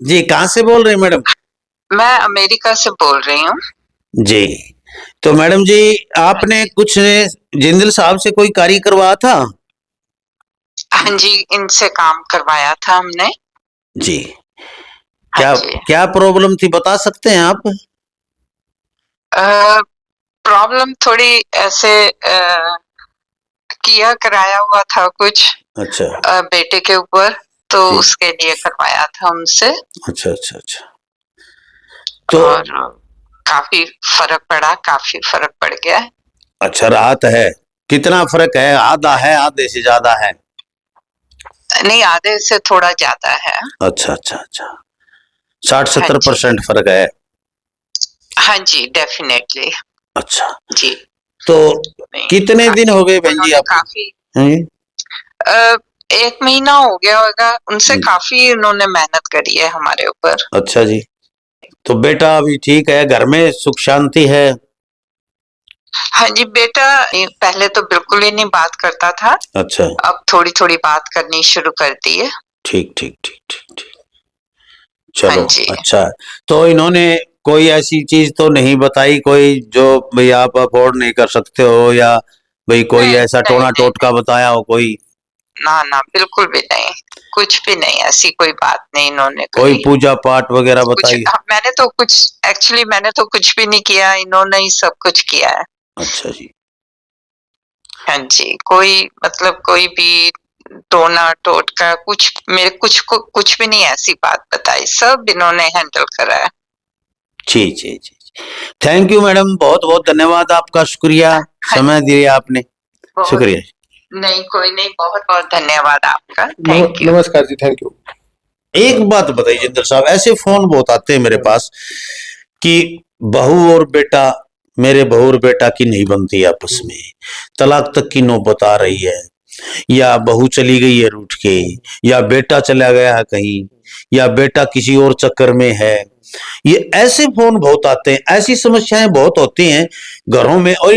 जी, कहाँ से बोल रहे हैं मैडम? मैं अमेरिका से बोल रही हूँ। जी, तो मैडम जी हाँ आपने जी। कुछ जिंदल साहब से कोई कार्य करवाया था? हाँ जी, इनसे काम करवाया था हमने। जी, हाँ क्या जी। क्या प्रॉब्लम थी बता सकते हैं आप? प्रॉब्लम थोड़ी ऐसे किया कराया हुआ था कुछ अच्छा। बेटे के ऊपर, तो जी। उसके लिए करवाया था उनसे। अच्छा, अच्छा, अच्छा। तो और काफ़ी काफ़ी फ़र्क पड़ गया है। अच्छा राहत है। कितना फ़र्क है? आधा है, आधे से ज़्यादा है? नहीं, आधे से थोड़ा ज़्यादा है। अच्छा, अच्छा, अच्छा। हाँ जी। 60-70% फ़र्क है। हाँ जी, डेफ़िनेटली। अच्छा, जी। तो नहीं, कितने दिन काफ़ी हो गए बहन जी उन्होंने आपको? काफ़ी हैं? 1 महीना हो गया होगा, उनसे हुँ, काफ़ी उन्होंने मेहनत करी है हमारे ऊपर। अच्छा जी। तो बेटा अभी ठीक है, घर में सुख शांति है? हाँ जी, बेटा पहले तो बिल्कुल ही नहीं बात करता था, अच्छा, अब थोड़ी-थोड़ी बात करनी शुरू कर दी है। ठीक, ठीक, ठीक, ठीक, ठीक। हाँ चलो जी। अच्छा है। तो इन्होंने कोई ऐसी चीज़ तो नहीं बताई कोई जो भई आप अफ़ोर्ड नहीं कर सकते हो या भई कोई नहीं, ऐसा नहीं, नहीं, टोना-टोटका बताया हो कोई? ना, ना, बिल्कुल भी नहीं। कुछ भी नहीं, ऐसी कोई बात नहीं इन्होंने कोई करी। पूजा-पाठ वग़ैरह कुछ बताई? मैंने तो कुछ भी नहीं किया, इन्होंने ही सब कुछ किया है। अच्छा जी। हाँ जी, कोई मतलब कोई भी टोना-टोटका कुछ भी नहीं ऐसी बात बताई, सब इन्होंने हैंडल करा है। जी, जी, जी। थैंक यू मैडम, बहुत-बहुत धन्यवाद आपका, शुक्रिया, हाँ समय जी, दिया आपने। बहुत शुक्रिया। नहीं, कोई नहीं, बहुत-बहुत धन्यवाद आपका। Thank you. नमस्कार जी, थैंक यू। एक बात बताइए जिंदल साहब, ऐसे फ़ोन बहुत आते हैं मेरे पास कि बहू और बेटा मेरे बहू और बेटा की नहीं बनती आपस में, तलाक तक की नौबत आ रही है, या बहू चली गई है रूठ के, या बेटा चला गया है कहीं, या बेटा किसी और चक्कर में है। ये ऐसे फोन बहुत आते हैं, ऐसी समस्याएं बहुत होती हैं घरों में, और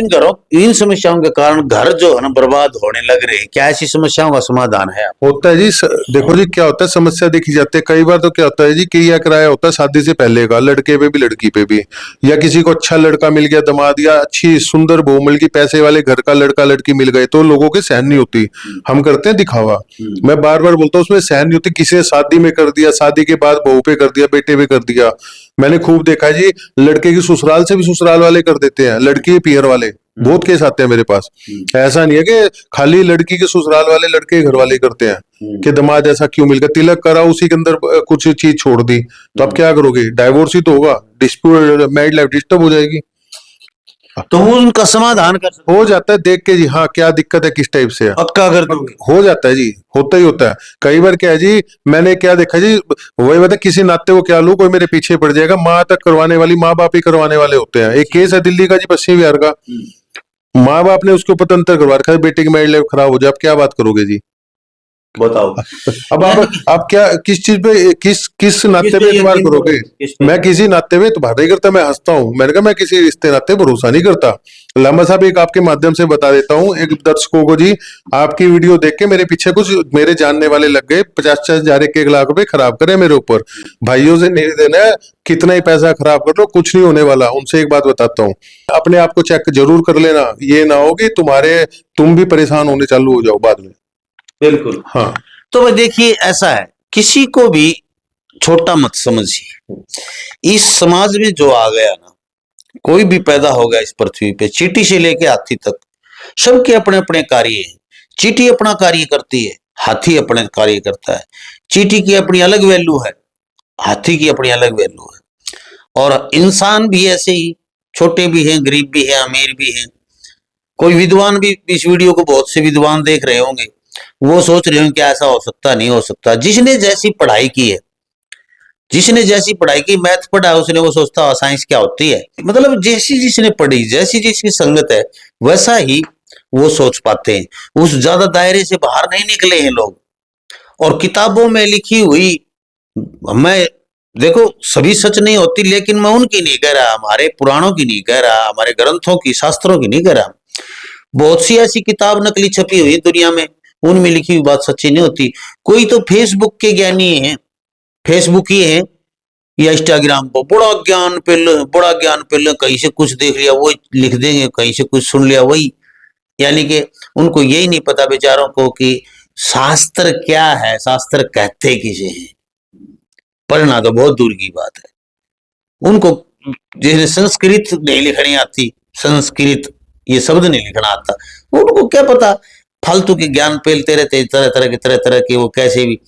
इन समस्याओं के कारण घर जो है ना बर्बाद होने लग रहे हैं। क्या ऐसी समस्याओं का समाधान है? होता है जी देखो जी, क्या होता है, समस्या देखी जाती है कई बार। तो क्या होता है जी, किया कराया होता है शादी से पहले का, लड़के पे भी लड़की पे भी, या किसी को अच्छा लड़का मिल गया, दामाद या अच्छी सुंदर बहू मिल गई, पैसे वाले घर का लड़का लड़की मिल गए, तो लोगों के सहन नहीं होती। हम करते हैं दिखावा। मैं बार बार बोलता हूँ, उसमें सहन नहीं होती। किसी ने शादी में कर दिया, शादी के बाद बहू पे कर दिया, बेटे पे कर दिया। मैंने खूब देखा है जी, लड़के की ससुराल से भी ससुराल वाले कर देते हैं, लड़की पियर वाले। बहुत केस आते हैं मेरे पास। ऐसा नहीं है कि खाली लड़की के ससुराल वाले लड़के के घर वाले करते हैं कि दामाद ऐसा क्यों मिल गया, तिलक करा उसी के अंदर कुछ चीज छोड़ दी, तो अब क्या करोगे? डाइवोर्स ही तो होगा, डिस्प्यूट, मैरिड लाइफ डिस्टर्ब हो जाएगी। तो वो उनका समाधान कर सकते हो जाता है देख के जी, हाँ क्या दिक्कत है, किस टाइप से है, पक्का कर दोगे? हो जाता है जी, होता ही होता है। कई बार क्या है जी, मैंने क्या देखा जी, वही बता, किसी नाते को क्या लूं, कोई मेरे पीछे पड़ जाएगा, माँ तक करवाने वाली, माँ बाप ही करवाने वाले होते हैं। एक केस है दिल्ली का जी, पश्चिमी बिहार का, माँ बाप ने उसके ऊपर तंत्र करवा रखा है, बेटे की मैरिज लाइफ खराब हो जाए, अब क्या बात करोगे जी? बताओ। अब आप क्या, किस चीज पे, किस नाते पे एतबार करोगे? मैं किसी नाते पे एतबार नहीं करता, मैं हंसता हूँ। मैंने कहा मैं किसी रिश्ते नाते भरोसा नहीं करता। लामा साहब, एक आपके माध्यम से बता देता हूँ एक दर्शकों को जी, आपकी वीडियो देख के मेरे पीछे कुछ मेरे जानने वाले लग गए, 50-50 हजार 1-1 लाख रुपए खराब करे मेरे ऊपर। भाइयों से निवेदन है, कितना ही पैसा खराब कर लो, कुछ नहीं होने वाला। उनसे एक बात बताता हूँ, अपने आप को चेक जरूर कर लेना, ये ना हो कि तुम भी परेशान होने चालू हो जाओ बाद में। बिल्कुल। हाँ, तो भाई देखिए, ऐसा है, किसी को भी छोटा मत समझिए। इस समाज में जो आ गया ना, कोई भी पैदा होगा इस पृथ्वी पे, चींटी से लेके हाथी तक, सबके अपने अपने कार्य हैं। चींटी अपना कार्य करती है, हाथी अपने कार्य करता है। चींटी की अपनी अलग वैल्यू है, हाथी की अपनी अलग वैल्यू है। और इंसान भी ऐसे ही, छोटे भी हैं, गरीब भी हैं, अमीर भी हैं। कोई विद्वान भी इस वीडियो को बहुत से विद्वान देख रहे होंगे, वो सोच रहे होंगे कि ऐसा हो सकता, नहीं हो सकता। जिसने जैसी पढ़ाई की है, जिसने जैसी पढ़ाई की, मैथ पढ़ा है उसने, वो सोचता है साइंस क्या होती है। मतलब जैसी जिसने पढ़ी, जैसी जिसकी संगत है, वैसा ही वो सोच पाते हैं। उस ज्यादा दायरे से बाहर नहीं निकले हैं लोग। और किताबों में लिखी हुई, मैं देखो सभी सच नहीं होती, लेकिन मैं उनकी नहीं कह रहा, हमारे पुराणों की नहीं कह रहा, हमारे ग्रंथों की, शास्त्रों की नहीं कह रहा। बहुत सी ऐसी किताब नकली छपी हुई दुनिया में, उनमें लिखी हुई बात सच्ची नहीं होती। कोई तो फेसबुक के ज्ञानी हैं, फेसबुक ही हैं, या इंस्टाग्राम पर बड़ा ज्ञान पेल, कहीं से कुछ देख लिया वो लिख देंगे, कहीं से कुछ सुन लिया वही। यानी कि उनको यही नहीं पता बेचारों को कि शास्त्र क्या है, शास्त्र कहते किसे हैं। पढ़ना तो बहुत दूर की बात है। उनको जैसे संस्कृत नहीं लिखनी आती, संस्कृत ये शब्द नहीं लिखना आता, उनको क्या पता, फालतू के ज्ञान पेलते रहते तरह तरह के वो कैसे भी।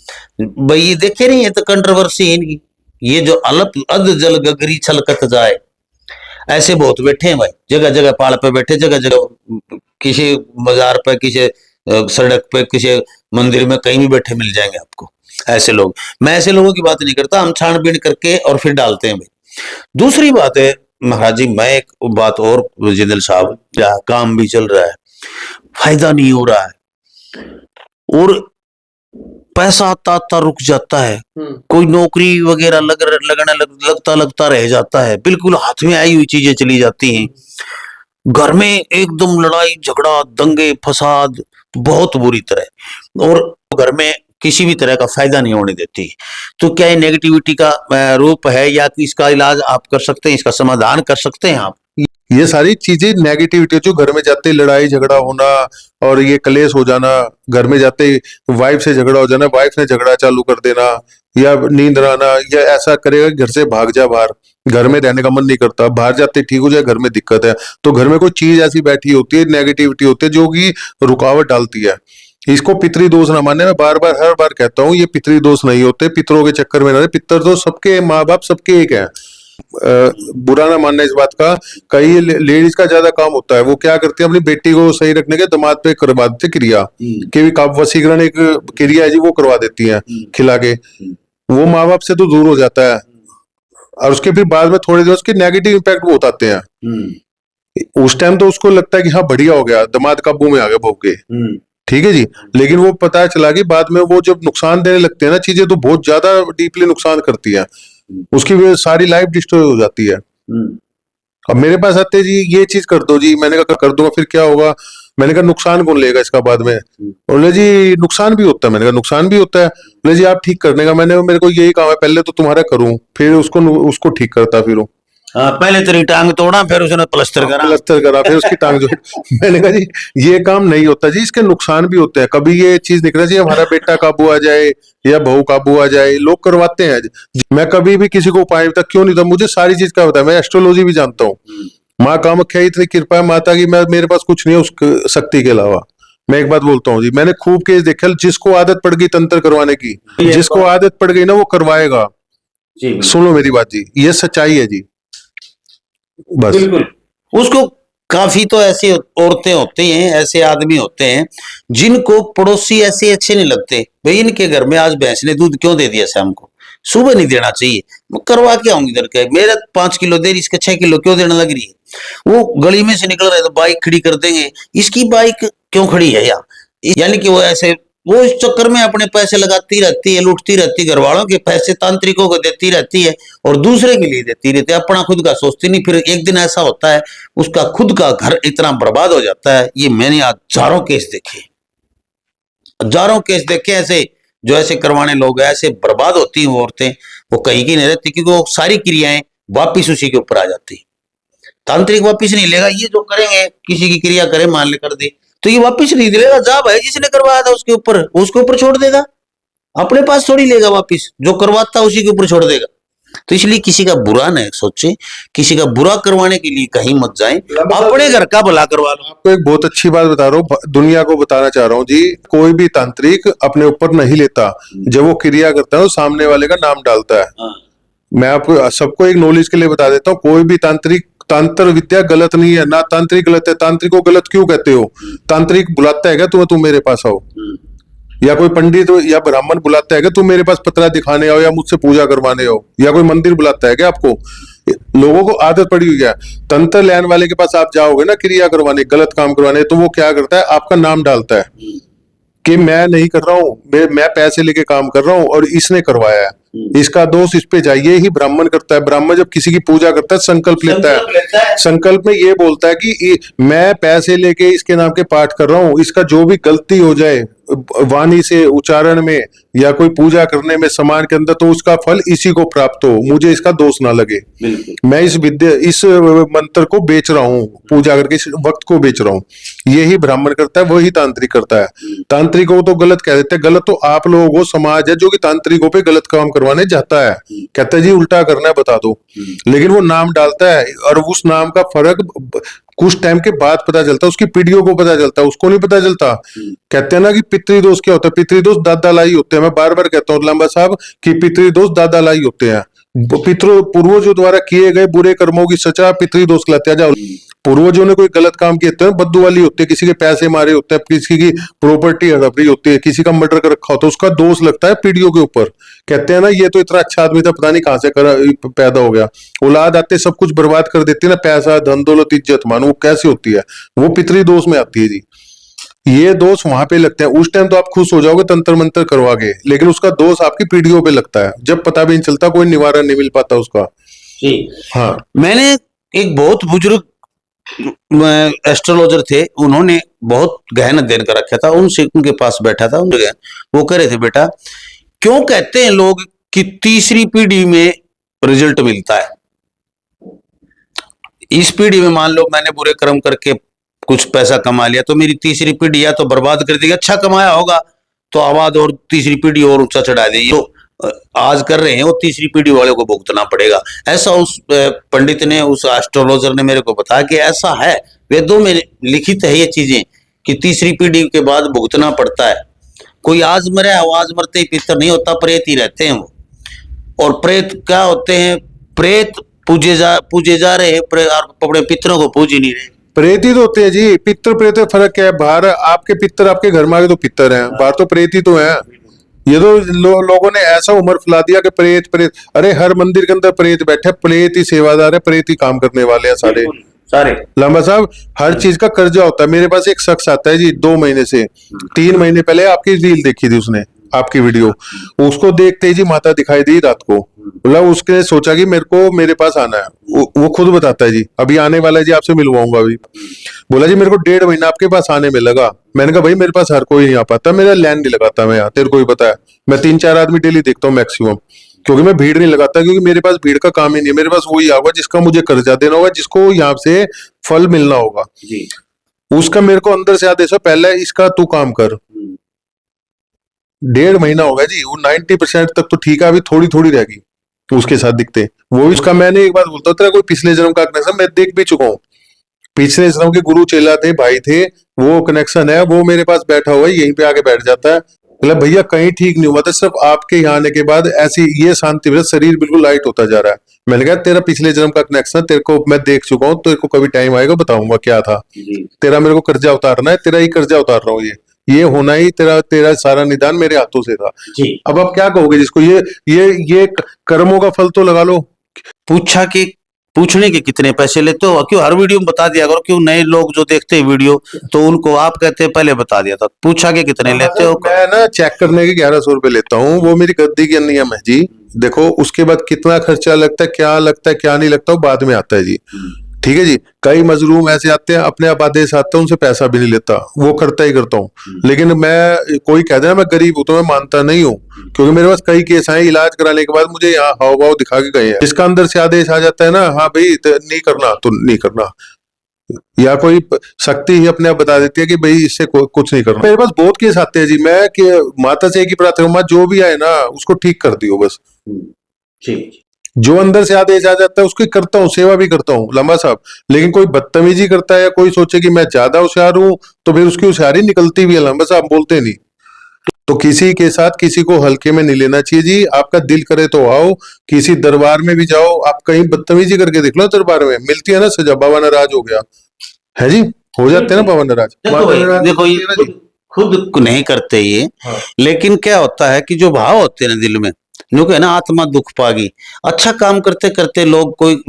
भाई ये देखे नहीं है तो कंट्रोवर्सी है इनकी, ये जो अद जल गगरी छलकत जाए, ऐसे बहुत बैठे हैं भाई, जगह जगह पहाड़ पे बैठे, जगह जगह किसी बाजार पे, किसी सड़क पे, किसी मंदिर में, कहीं भी बैठे मिल जाएंगे आपको ऐसे लोग। मैं ऐसे लोगों की बात नहीं करता, हम छानबीन करके और फिर डालते हैं भाई। दूसरी बात है महाराज जी, मैं एक बात और, जिंदल साहब, जहाँ काम भी चल रहा है, फायदा नहीं हो रहा है और पैसा आता रुक जाता है, कोई नौकरी वगैरह लगता रह जाता है, बिल्कुल हाथ में आई हुई चीजें चली जाती हैं, घर में एकदम लड़ाई झगड़ा दंगे फसाद बहुत बुरी तरह, और घर में किसी भी तरह का फायदा नहीं होने देती। तो क्या ये नेगेटिविटी का रूप है, या कि इसका इलाज आप कर सकते हैं, इसका समाधान कर सकते हैं आप? ये सारी चीजें नेगेटिविटी जो घर में जाते लड़ाई झगड़ा होना और ये कलेश हो जाना, घर में जाते वाइफ से झगड़ा हो जाना, वाइफ ने झगड़ा चालू कर देना, या नींद आना, या ऐसा करेगा घर से भाग जा बाहर, घर में रहने का मन नहीं करता, बाहर जाते ठीक हो जाए, घर में दिक्कत है, तो घर में कोई चीज ऐसी बैठी होती है, नेगेटिविटी होती है जो कि रुकावट डालती है। इसको पितरी दोष ना माने, मैं बार बार हर बार कहता हूँ, ये पितरी दोष नहीं होते, पितरों के चक्कर में ना रहे, पितर तो सबके माँ बाप सबके एक है। बुरा ना मानना इस बात का। कई लेडीज का ज्यादा काम होता है, वो क्या करती है, अपनी बेटी को सही रखने के दामाद पे करवा देती क्रिया, कि वशीकरण एक क्रिया है जी, वो करवा देती है खिला के, वो माँ बाप से तो दूर हो जाता है, और उसके फिर बाद में थोड़े दिन उसके नेगेटिव इम्पैक्ट बहुत आते हैं। उस टाइम तो उसको लगता है कि हाँ बढ़िया हो गया, दामाद काबू में आ गया बहू के, ठीक है जी, लेकिन वो पता चला कि बाद में वो जब नुकसान देने लगते हैं ना चीजें, तो बहुत ज्यादा डीपली नुकसान करती है, उसकी सारी लाइफ डिस्ट्रॉय हो जाती है। अब मेरे पास आते जी, ये चीज कर दो जी, मैंने कहा कर दूंगा, फिर क्या होगा, मैंने कहा नुकसान कौन लेगा इसका बाद में, बोले जी नुकसान भी होता है, मैंने कहा नुकसान भी होता है, बोले जी आप ठीक करने का, मैंने मेरे को यही काम है, पहले तो तुम्हारा करूं, फिर उसको ठीक करता फिर पहले तेरी टांग तोड़ा, फिर उसने प्लास्टर करा, फिर उसकी टांग जो मैंने कहा जी ये काम नहीं होता जी, इसके नुकसान भी होते हैं। कभी ये चीज निकला जी हमारा बेटा काबू आ जाए या बहू काबू आ जाए, लोग करवाते हैं। मैं कभी भी किसी को उपाय तक क्यों नहीं था, मुझे सारी चीज का पता है, मैं एस्ट्रोलॉजी भी जानता हूँ। माँ कामाख्या इतनी कृपा है माता की, मेरे पास कुछ नहीं है उस शक्ति के अलावा। मैं एक बात बोलता हूँ जी, मैंने खूब केस देखे, जिसको आदत पड़ गई तंत्र करवाने की, जिसको आदत पड़ गई ना वो करवाएगा। सुनो मेरी बात जी, ये सच्चाई है जी, बस। बिल्कुल। उसको काफी तो ऐसी औरतें होती हैं, ऐसे आदमी होते हैं जिनको पड़ोसी ऐसे अच्छे नहीं लगते, भाई इनके घर में आज भैंस ने दूध क्यों दे दिया शाम को, सुबह नहीं देना चाहिए, मैं करवा के आऊंगी इधर के, मेरा 5 किलो दे रही, इसके 6 किलो क्यों देने लग रही है। वो गली में से निकल रहे तो बाइक खड़ी कर देंगे, इसकी बाइक क्यों खड़ी है यार, यानी कि वो ऐसे, वो इस चक्कर में अपने पैसे लगाती रहती है, लूटती रहती है, घर वालों के पैसे तांत्रिकों को देती रहती है और दूसरे के लिए देती रहती है, अपना खुद का सोचती नहीं। फिर एक दिन ऐसा होता है उसका खुद का घर इतना बर्बाद हो जाता है। ये मैंने हजारों केस देखे, हजारों केस देखे ऐसे, जो ऐसे करवाने लोग ऐसे बर्बाद होती हैं वो औरतें, वो कहीं की नहीं रहती, क्योंकि वो सारी क्रियाएं वापिस उसी के ऊपर आ जाती। तांत्रिक वापिस नहीं लेगा, ये जो करेंगे, किसी की क्रिया करे मान ले कर दे तो ये वापिस नहीं लेगा, जा भाई जिसने करवाया था उसके ऊपर छोड़ देगा, अपने पास थोड़ी लेगा वापिस, जो करवाता उसी के ऊपर छोड़ देगा। तो इसलिए किसी का बुरा न सोचे, किसी का बुरा करवाने के लिए कहीं मत जाएं, अपने घर का भला करवा लो। आपको एक बहुत अच्छी बात बता रहा हूँ, दुनिया को बताना चाह रहा हूँ जी, कोई भी तांत्रिक अपने ऊपर नहीं लेता, जब वो क्रिया करता है तो सामने वाले का नाम डालता है। मैं आपको सबको एक नॉलेज के लिए बता देता हूँ, कोई भी तंत्र विद्या गलत नहीं है, ना तांत्रिक गलत है। तांत्रिक को गलत क्यों कहते हो? तांत्रिक बुलाता है क्या तुम्हें, तुम मेरे पास आओ, या कोई पंडित या ब्राह्मण बुलाता है क्या तुम मेरे पास पतरा दिखाने आओ या मुझसे पूजा करवाने आओ, या कोई मंदिर बुलाता है क्या आपको? लोगों को आदत पड़ी हुई है, तंत्र लेने वाले के पास आप जाओगे ना क्रिया करवाने, गलत काम करवाने, तो वो क्या करता है, आपका नाम डालता है कि मैं नहीं कर रहा हूँ, मैं पैसे लेके काम कर रहा हूँ और इसने करवाया है, इसका दोष इस पे जाइए। ही ब्राह्मण करता है। ब्राह्मण जब किसी की पूजा करता है संकल्प लेता है, संकल्प में ये बोलता है कि मैं पैसे लेके इसके नाम के पाठ कर रहा हूँ, इसका जो भी गलती हो जाए वाणी से, उच्चारण में या कोई पूजा करने में समाज के अंदर, तो उसका फल इसी को प्राप्त हो, मुझे इसका दोष ना लगे। मैं इस मंत्र को बेच रहा हूँ, पूजा करके इस वक्त को बेच रहा हूँ। यही ब्राह्मण करता है, वही तांत्रिक करता है। तांत्रिकों को तो गलत कह देते हैं, गलत तो आप लोगों को समाज है जो कि तांत्रिकों पे गलत काम करवाने जाता है, कहता है जी उल्टा करना है बता दो, लेकिन वो नाम डालता है और उस नाम का फर्क कुछ टाइम के बाद पता चलता है, उसकी पीढ़ियों को पता चलता है, उसको नहीं पता चलता। कहते हैं ना कि पितृदोष क्या होता है, पितृदोष दादा लाई होते हैं। मैं बार बार कहता हूँ लांबा साहब कि पितृदोष दादा लाई होते हैं। पूर्वजों द्वारा किए गए बुरे कर्मों की सजा पितृदोष कहलाते हैं। पूर्वजों ने कोई गलत काम किए तो बद्दू वाली होती है, किसी के पैसे मारे होते हैं, किसी की प्रॉपर्टी हड़परी होती है, किसी का मर्डर कर रखा होता है, उसका दोष लगता है पीढ़ियों के ऊपर। कहते हैं ना ये तो इतना अच्छा आदमी था, पता नहीं कहां से पैदा हो गया, औलाद आते सब कुछ बर्बाद कर देती है ना, पैसा धन दौलत इज्जत मान, वो कैसे होती है, वो पितृदोष में आती है जी। ये दोष वहां पे लगते हैं। उस टाइम तो आप खुश हो जाओगे तंत्र मंत्र करवा के, लेकिन उसका दोष आपकी पीढ़ियों पे लगता है, जब पता भी नहीं चलता, कोई निवारण नहीं मिल पाता उसका जी। हाँ, मैंने एक बहुत बुजुर्ग एस्ट्रोलॉजर थे, उन्होंने बहुत गहन अध्ययन कर रखा था, उनसे उनके पास बैठा था, उनसे वो कह रहे थे बेटा क्यों कहते हैं लोग कि तीसरी पीढ़ी में रिजल्ट मिलता है। इस पीढ़ी में मान लो मैंने बुरे कर्म करके कुछ पैसा कमा लिया तो मेरी तीसरी पीढ़ी या तो बर्बाद कर देगी, अच्छा कमाया होगा तो आवाज और तीसरी पीढ़ी और ऊंचा चढ़ा देगी, तो आज कर रहे हैं वो तीसरी पीढ़ी वाले को भुगतना पड़ेगा। ऐसा उस पंडित ने, उस एस्ट्रोलॉजर ने मेरे को बताया कि ऐसा है, वेदों में लिखित है ये चीजें कि तीसरी पीढ़ी के बाद भुगतना पड़ता है। कोई आज मरे, आज मरते ही पितर नहीं होता, प्रेत ही रहते हैं वो। और प्रेत क्या होते हैं, प्रेत पूजे जा रहे हैं, अपने पितरों को पूज ही नहीं रहे। प्रेत ही तो होते हैं जी, पितर प्रेत में फर्क क्या है? बाहर आपके पितर आपके घर में आगे तो पितर हैं, बाहर तो प्रेत ही तो है। ये तो लोगों ने ऐसा उम्र फैला दिया कि प्रेत प्रेत, अरे हर मंदिर के अंदर प्रेत बैठे, प्रेत ही सेवादार है, प्रेत ही काम करने वाले हैं सारे। लांबा साहब हर चीज का कर्जा होता है। मेरे पास एक शख्स आता है जी 2 महीने से, 3 महीने पहले आपकी रील देखी थी उसने, आपकी वीडियो, उसको देखते ही जी माता दिखाई दी रात को, बोला उसने सोचा कि मेरे पास आना है। वो खुद बताता है जी अभी आने वाला है जी, आपसे मिलवाऊंगा अभी। बोला जी मेरे को 1.5 महीना आपके पास आने में लगा। मैंने कहा भाई मेरे पास हर कोई नहीं आ पाता, मेरा लैंड नहीं लगाता मैं यहाँ, तेरे को ही पता है, मैं 3-4 आदमी डेली देखता हूँ मैक्सिमम, क्योंकि मैं भीड़ नहीं लगाता, क्योंकि मेरे पास भीड़ का काम ही नहीं है। मेरे पास वही आऊगा जिसका मुझे कर्जा देना होगा, जिसको यहाँ से फल मिलना होगा जी। उसका मेरे को अंदर से आदेश है पहले इसका तू काम कर। 1.5 महीना हो गया जी, वो 90% तक तो ठीक है, अभी थोड़ी थोड़ी रहेगी उसके साथ दिखते। वो उसका मैंने एक बात बोलता तेरा कोई पिछले जन्म का कनेक्शन मैं देख भी चुका हूँ, पिछले जन्म के गुरु चेला थे, भाई थे, वो कनेक्शन है, वो मेरे पास बैठा हुआ है, यहीं पे आके बैठ जाता है। मतलब भैया कहीं ठीक नहीं हुआ था, सिर्फ आपके यहाँ आने के बाद ऐसी ये शांति मिला, शरीर बिल्कुल लाइट होता जा रहा है। मैंने कहा तेरा पिछले जन्म का कनेक्शन तेरे को मैं देख चुका हूँ, तेरे को कभी टाइम आएगा बताऊंगा क्या था। तेरा मेरे को कर्जा उतारना है, तेरा ही कर्जा उतार रहा हूँ, ये होना ही तेरा सारा निदान मेरे हाथों से था जी। अब आप क्या कहोगे जिसको ये कर्मों का फल तो लगा लो। पूछने के कितने पैसे लेते हो, क्यों हर वीडियो में बता दिया करो, क्यों नए लोग जो देखते हैं वीडियो तो उनको आप कहते हैं पहले बता दिया था, पूछा के कितने लेते हो? मैं ना चेक करने के 1100 रुपए लेता हूँ, वो मेरी गद्दी के नियम है जी। देखो उसके बाद कितना खर्चा लगता है, क्या नहीं लगता, वो बाद में आता है जी। ठीक है जी। कई मजलूम ऐसे आते हैं अपने आप आदेश आते हैं, उनसे पैसा भी नहीं लेता, वो करता ही करता हूँ। लेकिन मैं कोई कहता है मैं गरीब हूं तो मैं मानता नहीं हूँ, क्योंकि मेरे पास कई केस आए, इलाज कराने के बाद मुझे यहाँ हाव भाव दिखा के गए हैं। जिसका अंदर से आदेश आ जाता है ना, हाँ भाई नहीं करना तो नहीं करना, या कोई शक्ति ही अपने आप बता देती है कि भाई इससे कुछ नहीं करना। मेरे पास बहुत केस आते हैं जी, मैं कि माता से एक ही प्रार्थना, जो भी आए ना उसको ठीक कर दियो बस। जो अंदर से आदेश आ जाता है उसकी करता हूँ, सेवा भी करता हूँ लंबा साहब। लेकिन कोई बदतमीजी करता है या कोई सोचे कि मैं ज्यादा होशियार हूँ तो फिर उसकी होशियारी निकलती भी है लंबा साहब, बोलते नहीं। तो किसी के साथ किसी को हल्के में नहीं लेना चाहिए जी। आपका दिल करे तो आओ, किसी दरबार में भी जाओ, आप कहीं बदतमीजी करके देख लो, दरबार में मिलती है ना सजा, बाबा नाराज हो गया है जी, हो जाते हैं ना बाबा नाराज। देखो ये खुद नहीं करते ये, लेकिन क्या होता है कि जो भाव होते हैं ना दिल में, जो है ना आत्मा दुख पागी, अच्छा काम करते करते लोग कोई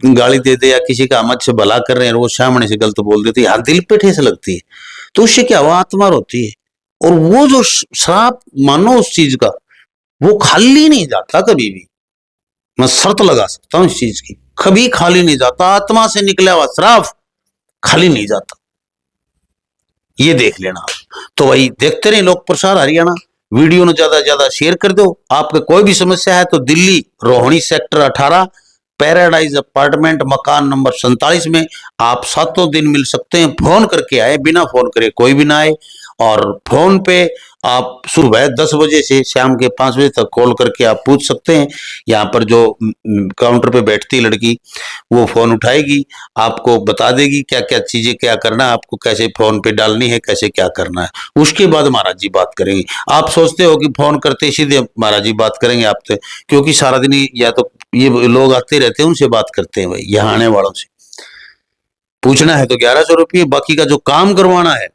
गाली दे दे या किसी का हम अच्छे भला कर रहे हैं वो सामने से गलत बोल देते हैं, दिल पे ठेस लगती है, तो उससे क्या हुआ, आत्मा रोती है। और वो जो श्राप मानो उस चीज का, वो खाली नहीं जाता कभी भी, मैं शर्त लगा सकता हूँ इस चीज की, कभी खाली नहीं जाता, आत्मा से निकला हुआ श्राप खाली नहीं जाता, ये देख लेना। तो वही देखते रहे लोक प्रसार हरियाणा, वीडियो ने ज्यादा से ज्यादा शेयर कर दो। आपके कोई भी समस्या है तो Delhi Rohini sector 18 paradise apartment मकान नंबर 47 में आप 7 दिन मिल सकते हैं। फोन करके आए, बिना फोन करे कोई भी ना आए। और फोन पे आप सुबह 10 बजे से शाम के 5 बजे तक कॉल करके आप पूछ सकते हैं। यहाँ पर जो काउंटर पे बैठती लड़की वो फोन उठाएगी, आपको बता देगी क्या क्या चीजें क्या करना है, आपको कैसे फोन पे डालनी है, कैसे क्या करना है। उसके बाद महाराज जी बात करेंगे। आप सोचते हो कि फोन करते सीधे महाराज जी बात करेंगे आपसे, क्योंकि सारा दिन या तो ये लोग आते रहते हैं उनसे बात करते हैं, भाई यहाँ आने वालों से पूछना है तो 1100 रुपये, बाकी का जो काम करवाना है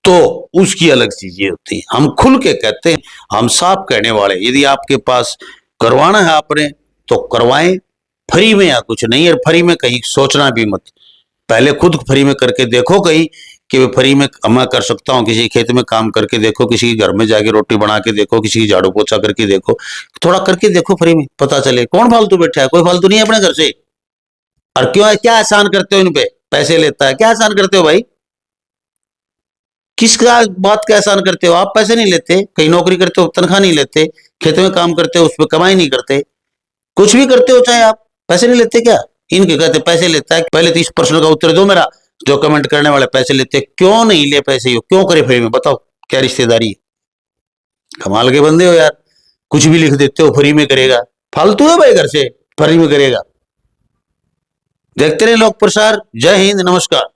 तो उसकी अलग चीजें होती हैं। हम खुल के कहते हैं, हम साफ कहने वाले, यदि आपके पास करवाना है आपने तो करवाएं, फ्री में या कुछ नहीं। और फ्री में कहीं सोचना भी मत, पहले खुद फ्री में करके देखो कहीं कि फ्री में मैं कर सकता हूँ। किसी खेत में काम करके देखो, किसी के घर में जाके रोटी बना के देखो, किसी की झाड़ू पोछा करके देखो, थोड़ा करके देखो फ्री में, पता चले। कौन फालतू बैठा है, कोई फालतू नहीं है अपने घर से। और क्यों, क्या एहसान करते हो इन पे, पैसे लेता है, क्या एहसान करते हो भाई, किसका बात का एहसान करते हो आप। पैसे नहीं लेते, कहीं नौकरी करते हो तनख्वाह नहीं लेते, खेत में काम करते हो उस पर कमाई नहीं करते, कुछ भी करते हो चाहे आप, पैसे नहीं लेते क्या। इनके कहते पैसे लेता है। पहले तो इस प्रश्न का उत्तर दो मेरा, जो कमेंट करने वाले पैसे लेते, क्यों नहीं ले पैसे, हो क्यों करे फ्री में, बताओ क्या रिश्तेदारी है। कमाल के बंदे हो यार, कुछ भी लिख देते हो फ्री में करेगा, फालतू है भाई, घर से फ्री में करेगा। देखते रहे लोक प्रसार। जय हिंद, नमस्कार।